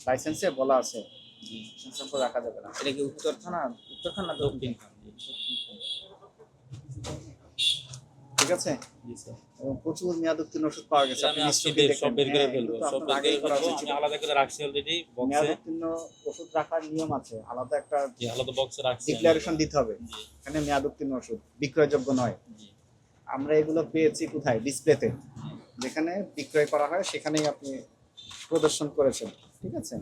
লাইসেন্সে বলা আছে স্যাম্পল রাখা যাবে না। এটা কি উত্তর থানা না দক্ষিণ থানা? ঠিক আছে। জি স্যার। এবং প্রচুর মেয়াদ উত্তীর্ণ ওষুধ পাওয়া গেছে। আমি আজকে সব বের করে ফেলবো, সব বের করে ফেলবো। আমি আলাদা করে রাখছি অলরেডি মেয়াদ বক্সে। উত্তীর্ণ ওষুধ রাখার নিয়ম আছে, আলাদা একটা জি, আলাদা বক্সে রাখছি। ডিক্লারেশন দিতে হবে। জি এখানে মেয়াদ উত্তীর্ণ ওষুধ বিক্রয়যোগ্য নয়। জি আমরা এগুলো পেয়েছি কোথায়? ডিসপ্লেতে, যেখানে বিক্রয় করা হয় সেখানেই আপনি প্রদর্শন করেছেন। ঠিক আছে।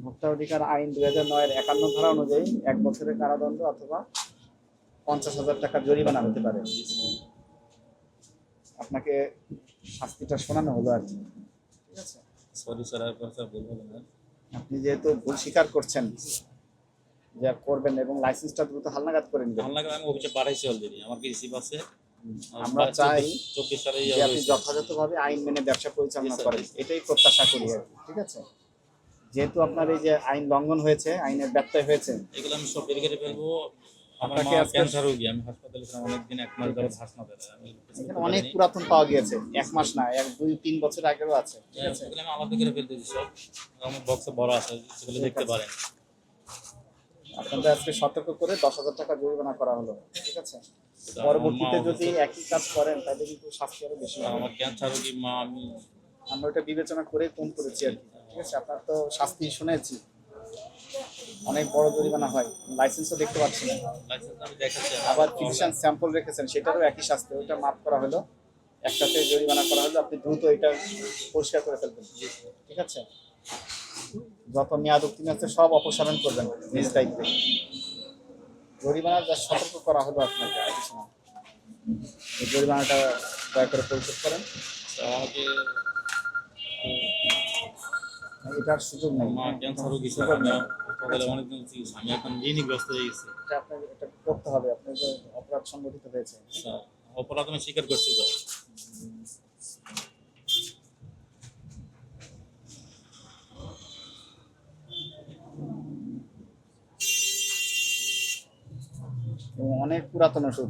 ভোক্তা অধিকার আইন 2009 এর 51 ধারা অনুযায়ী 1 বছরের কারাদণ্ড অথবা 50,000 টাকা জরিমানা হতে পারে। আপনাকে শাস্তিটা শোনানো হলো আর কি। ঠিক আছে। সরি স্যার, আর কথা বলবো না। আপনি যেহেতু ভুল স্বীকার করছেন যে করবেন এবং লাইসেন্সটা দ্রুত হালনাগাদ করে নেবেন। হালনাগাদ আমি অফিসে পাঠাইছি অলরেডি, আমার কি রিসিভ আছে। আমরা চাই 24 সালে যে আপনি যথাযথভাবে আইন মেনে ব্যবসা পরিচালনা করেন, এটাই প্রত্যাশা করি আর কি। ঠিক আছে। যেহেতু আপনার এই যে আইন লঙ্ঘন হয়েছে, আইনের ব্যত্যয় হয়েছে, এগুলো আমি সব বের করে ফেলবো। আমার আপনাকে মা আজকে ক্যান্সার রোগী, আমি হাসপাতালে ছিলাম অনেকদিন, 1 মাস ধরে হাসপাতালে। আমি এখানে অনেক পুরাতন পাওয়া গিয়েছে, 1 মাস না, 1, 2, 3 বছর আগেও আছে। ঠিক আছে। এগুলো আমি আলাদা করে ফেলতেছি সব, আমার বক্সে বড় আছে, সেগুলো দেখতে পারেন। আপনাদের আজকে সতর্ক করে 10,000 টাকা জরিমানা করা হলো। ঠিক আছে। পরবর্তীতে যদি একই কাজ করেন তাহলে কিন্তু শাস্তি আরো বেশি হবে। আমার ক্যান্সার রোগী মা, আমি আমরা ওটা বিবেচনা করে কম করেছি আর কি। ঠিক আছে। আপনার তো শাস্তি শুনেছি, অনেক বড় জরিমানা হয়, লাইসেন্সও দেখতে পাচ্ছি না। লাইসেন্স আমি দেখাচ্ছি। আবার ফিজিশিয়ান স্যাম্পল রেখেছেন, সেটারও একই শাস্তি, ওইটা মাফ করা হলো, একটাতে জরিমানা করা হলো। আপনি দ্রুত এটা পরিষ্কার করে ফেলবেন। ঠিক আছে। যত মেয়াদ উত্তীর্ণ আছে সব অপসারণ করবেন নিজ দায়িত্বে। জরিমানা যা সতর্ক করা হলো আপনাকে, আর কিছু না। এই জরিমানাটা দয়া করে পরিশোধ করেন। আমাকে এটার সুযোগ নেই। মা ক্যান্সার রোগী স্যার, সুযোগ আমি নেই। হাসপাতালে অনেকদিন চিকিৎসা, আমি এখন ঋণগ্রস্ত হয়ে গেছি। এটা আপনাকে এটা করতে হবে, আপনার যে অপরাধ সংগঠিত হয়েছে। স্যার, অপরাধ আমি স্বীকার করছি স্যার। এবং অনেক পুরাতন ওষুধ,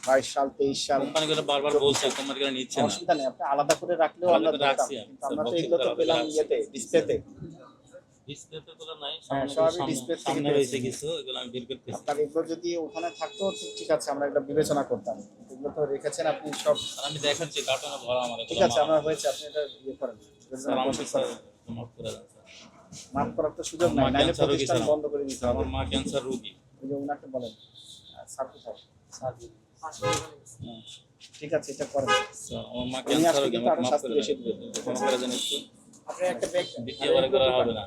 22 সাল 23 সাল। কোম্পানিগুলো বারবার বলছে, কোম্পানিগুলো নিচ্ছে না। অসুবিধা নেই, আপনি আলাদা করে রাখলেও আমরা আলাদা করে ধরতাম, রাখছি আমি। কিন্তু আমরা তো এগুলো তো পেলাম ইয়েতে, ডিসপ্লেতে। ডিসপ্লেতে তোলা নাই, হ্যাঁ, সামনে স্বাভাবিক ডিসপ্লে থেকে সামনে রয়েছে পেয়েছি। কিছু, এগুলো আমি বের করতেছি। আপনার এগুলো যদি ওখানে থাকতো ঠিক আছে, আমরা এগুলো বিবেচনা করতাম। এগুলো তো রেখেছেন আপনি সব। আর আমি দেখাচ্ছি কার্টনে ভরা আমার, ঠিক আছে, আমার হয়েছে, আপনি এটা ইয়ে করেন, স্যার আমাকে স্যার মাফ করে দেন স্যার। মাফ করার তো সুযোগ নাই, আমার নাহলে ক্যান্সার রোগী প্রতিষ্ঠান স্যার, বন্ধ করে দিতে হবে। আমার মা ক্যান্সার রোগী। ওই যে ওনাকে বলেন, স্যার কোথায়? হ্যাঁ, ঠিক আছে, এটা করেন। স্যার আমার মা উনি ক্যান্সার আসলে রোগী, কিন্তু আমাকে আরো মাফ শাস্তি করে বেশি দেন। দিবেন। ক্ষমা করে দেন একটু, আপনি একটা ব্যাগ দ্বিতীয়বার করা হবে না।